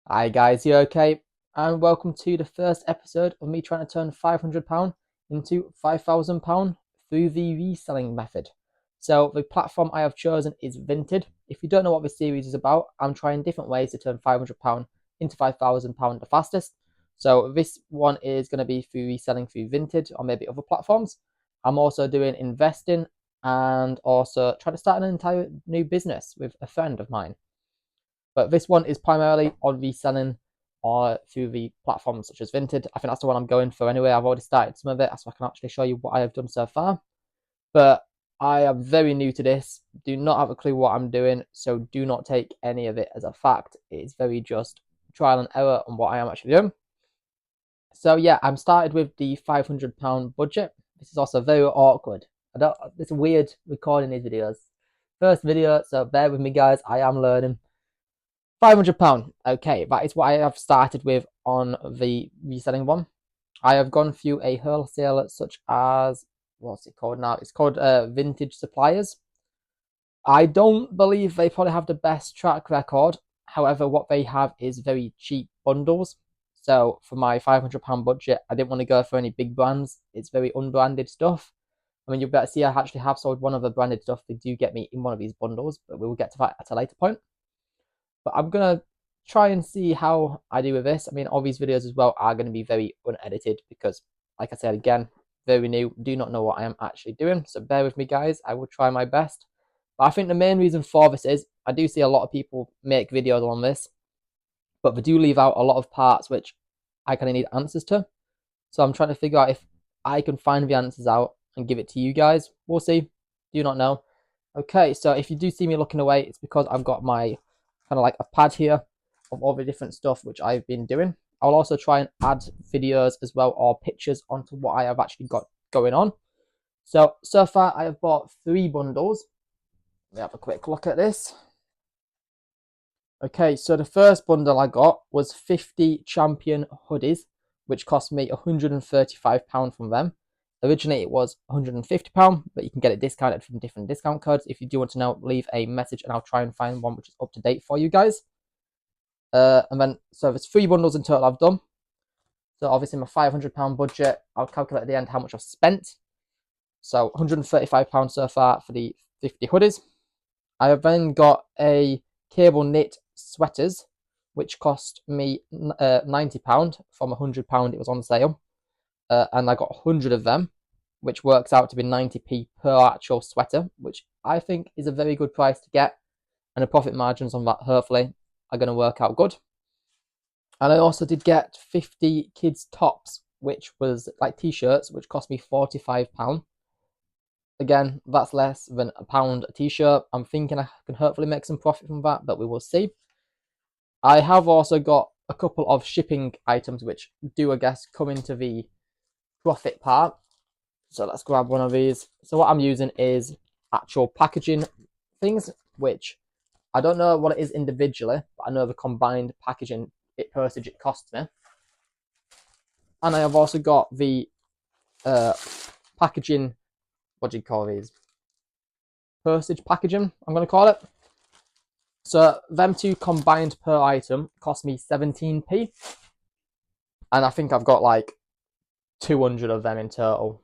Hi guys, you okay? And welcome to the first episode of me trying to turn £500 into £5,000 through the reselling method. So the platform I have chosen is Vinted. If you don't know what this series is about, I'm trying different ways to turn £500 into £5,000 the fastest. So this one is going to be through reselling through Vinted or maybe other platforms. I'm also doing investing and also trying to start an entire new business with a friend of mine. But this one is primarily on reselling or through the platforms such as Vinted. I think that's the one I'm going for anyway. I've already started some of it, so I can actually show you what I have done so far. But I am very new to this, do not have a clue what I'm doing, so do not take any of it as a fact. It's very just trial and error on what I am actually doing. So yeah, I'm started with the £500 budget. This is also very awkward. It's weird recording these videos. First video, so bear with me guys, I am learning. £500. Okay, that is what I have started with on the reselling one. I have gone through a wholesaler such as, what's it called now? It's called Vintage Suppliers. I don't believe they probably have the best track record. However, what they have is very cheap bundles. So for my £500 budget, I didn't want to go for any big brands. It's very unbranded stuff. I mean, you better see I actually have sold one of the branded stuff. They do get me in one of these bundles, but we will get to that at a later point. But I'm gonna try and see how I do with this. I mean, all these videos as well are going to be very unedited because, like I said again, very new, do not know what I am actually doing. So bear with me, guys. I will try my best. But I think the main reason for this is I do see a lot of people make videos on this, but they do leave out a lot of parts which I kind of need answers to. So I'm trying to figure out if I can find the answers out and give it to you guys. We'll see. Do not know. Okay, so if you do see me looking away, it's because I've got my kind of like a pad here of all the different stuff which I've been doing. I'll also try and add videos as well or pictures onto what I have actually got going on. So far I have bought 3 bundles. Let me have a quick look at this. Okay, so the first bundle I got was 50 Champion hoodies, which cost me £135 from them. Originally it was £150, but you can get it discounted from different discount codes. If you do want to know, leave a message and I'll try and find one which is up to date for you guys. And then, so there's 3 bundles in total I've done. So obviously my £500 budget, I'll calculate at the end how much I've spent. So £135 so far for the 50 hoodies. I have then got a cable knit sweaters, which cost me £90 from £100 it was on sale. And I got 100 of them, which works out to be 90p per actual sweater, which I think is a very good price to get. And the profit margins on that, hopefully, are going to work out good. And I also did get 50 kids tops, which was like t-shirts, which cost me £45. Again, that's less than £1 a t-shirt. I'm thinking I can hopefully make some profit from that, but we will see. I have also got a couple of shipping items which do, I guess, come into the profit part. So let's grab one of these. So what I'm using is actual packaging things, which I don't know what it is individually, but I know the combined packaging postage it costs me. And I have also got the packaging, what do you call these? Postage packaging, I'm going to call it. So them two combined per item cost me 17p. And I think I've got like 200 of them in total.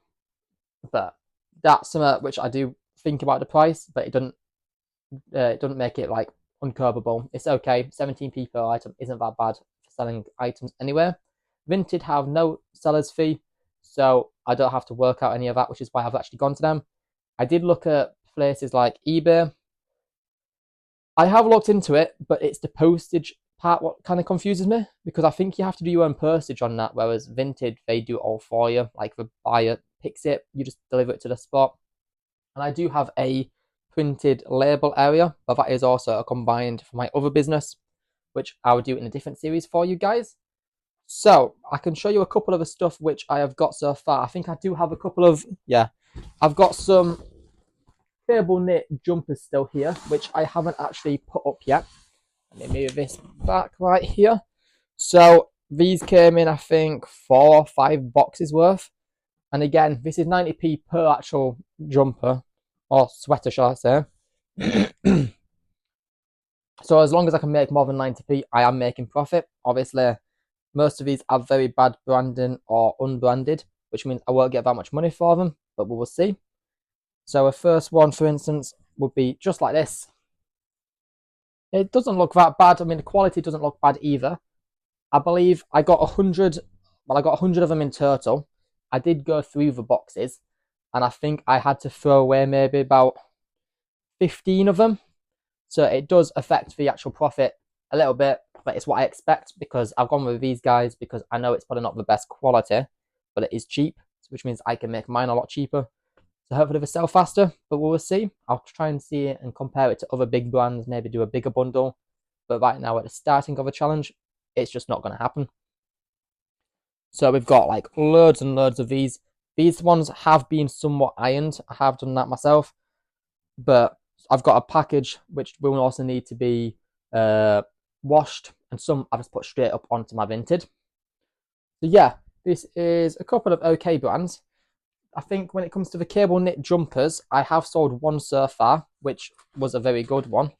But that's something which I do think about the price, but it doesn't make it like uncurbable. It's okay. 17p per item isn't that bad for selling items anywhere. Vinted have no seller's fee, so I don't have to work out any of that, which is why I've actually gone to them. I did look at places like eBay. I have looked into it, but it's the postage part what kind of confuses me because I think you have to do your own postage on that, whereas Vinted, they do it all for you. Like the buyer picks it, you just deliver it to the spot. And I do have a printed label area, but that is also a combined for my other business, which I will do in a different series for you guys. So I can show you a couple of the stuff which I have got so far. I think I do have a couple of, yeah, I've got some cable knit jumpers still here, which I haven't actually put up yet. Let me move this back right here. So these came in, I think, 4 or 5 boxes worth. And again, this is 90p per actual jumper, or sweater, shall I say. So as long as I can make more than 90p, I am making profit. Obviously, most of these are very bad branding or unbranded, which means I won't get that much money for them, but we will see. So a first one, for instance, would be just like this. It doesn't look that bad. I mean, the quality doesn't look bad either. I believe I got 100, well, I got 100 of them in total. I did go through the boxes, and I think I had to throw away maybe about 15 of them. So it does affect the actual profit a little bit, but it's what I expect because I've gone with these guys because I know it's probably not the best quality, but it is cheap, which means I can make mine a lot cheaper. So hopefully they sell faster, but we'll see. I'll try and see it and compare it to other big brands, maybe do a bigger bundle. But right now at the starting of a challenge, it's just not going to happen. So we've got like loads and loads of these. These ones have been somewhat ironed. I have done that myself, but I've got a package which will also need to be washed, and some I've just put straight up onto my Vinted. So yeah, this is a couple of okay brands. I think when it comes to the cable knit jumpers, I have sold one so far, which was a very good one.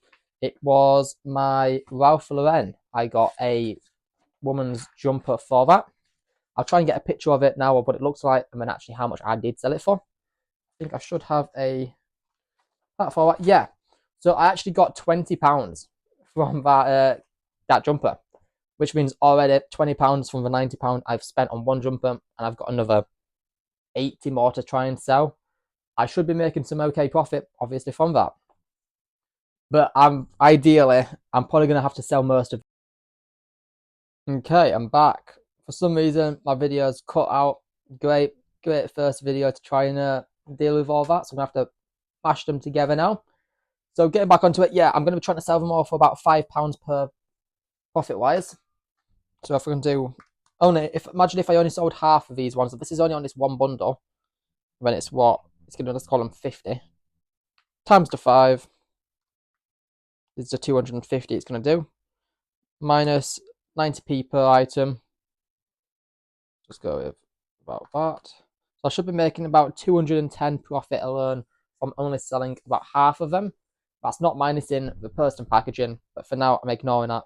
It was my Ralph Lauren. I got a woman's jumper for that. I'll try and get a picture of it now of what it looks like and then actually how much I did sell it for. I think I should have a that for that. Yeah. So I actually got £20 from that jumper, which means already £20 from the £90 I've spent on one jumper, and I've got another 80 more to try and sell. I should be making some okay profit, obviously, from that. But I'm probably gonna have to sell most of. Okay, I'm back. For some reason, my video's cut out. Great first video to try and deal with all that. So I'm gonna have to mash them together now. So getting back onto it, yeah, I'm gonna be trying to sell them all for about £5 per profit wise. So if we can do imagine if I only sold half of these ones. If this is only on this one bundle, then it's what? It's gonna just call them 50 times the 5 is the 250 it's going to do, minus 90p per item. Just go with about that. So I should be making about 210 profit alone from only selling about half of them. That's not minusing the post and packaging, but for now I'm ignoring that.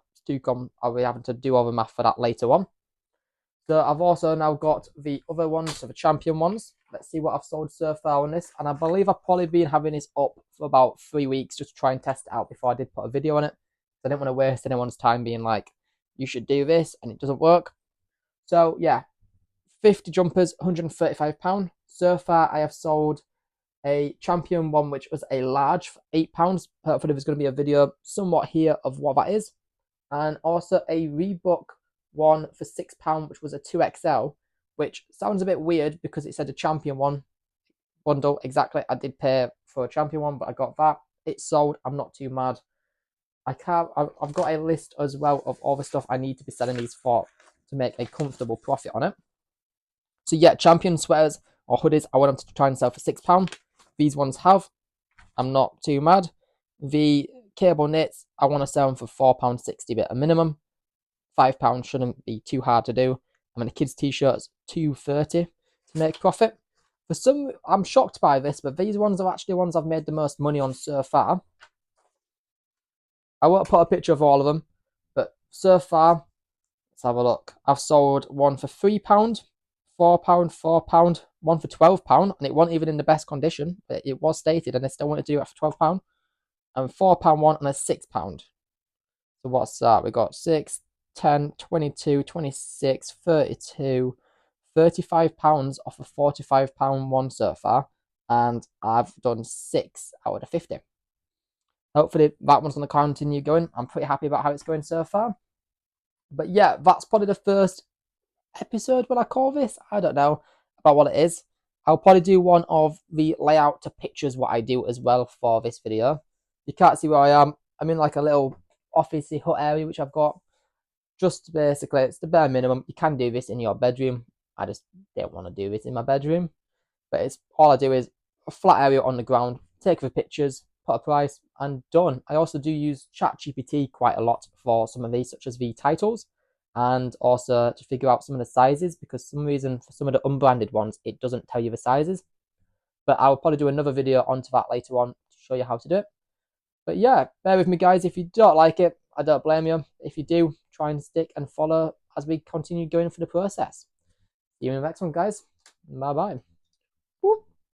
I'll be having to do all the math for that later on. So I've also now got the other ones, so the champion ones. Let's see what I've sold so far on this. And I believe I've probably been having this up for about 3 weeks just to try and test it out before I did put a video on it. I didn't want to waste anyone's time being like, you should do this, and it doesn't work. So yeah, 50 jumpers, £135. So far I have sold a champion one, which was a large for £8. Hopefully there's going to be a video somewhat here of what that is. And also a Reebok one for £6, which was a 2XL, which sounds a bit weird because it said a champion one bundle. Exactly, I did pay for a champion one, but I got that. It's sold. I'm not too mad. I've got a list as well of all the stuff I need to be selling these for to make a comfortable profit on it. So yeah, champion sweaters or hoodies, I want them to try and sell for £6. These ones have. I'm not too mad. The cable knits, I want to sell them for £4.60 at a minimum. £5 shouldn't be too hard to do. And then the kids' t-shirts, £2.30 to make profit. For some, I'm shocked by this, but these ones are actually the ones I've made the most money on so far. I won't put a picture of all of them, but so far, let's have a look. I've sold one for £3, £4, £4, one for £12, and it wasn't even in the best condition, but it was stated, and they still want to do it for £12, and £4 one and a £6. So what's that? We got 6, 10, 22, 26, 32, £35 off a £45 one so far, and I've done 6 out of the 50. Hopefully that one's going to continue going. I'm pretty happy about how it's going so far. But yeah, that's probably the first episode, will I call this? I don't know about what it is. I'll probably do one of the layout to pictures what I do as well for this video. You can't see where I am. I'm in like a little officey hut area which I've got. Just basically, it's the bare minimum. You can do this in your bedroom. I just don't want to do this in my bedroom. But it's all I do is a flat area on the ground, take the pictures, put a price, and done. I also do use ChatGPT quite a lot for some of these, such as the titles, and also to figure out some of the sizes, because for some reason, for some of the unbranded ones, it doesn't tell you the sizes. But I'll probably do another video onto that later on to show you how to do it. But yeah, bear with me, guys. If you don't like it, I don't blame you. If you do, try and stick and follow as we continue going through the process. See you in the next one, guys. Bye bye.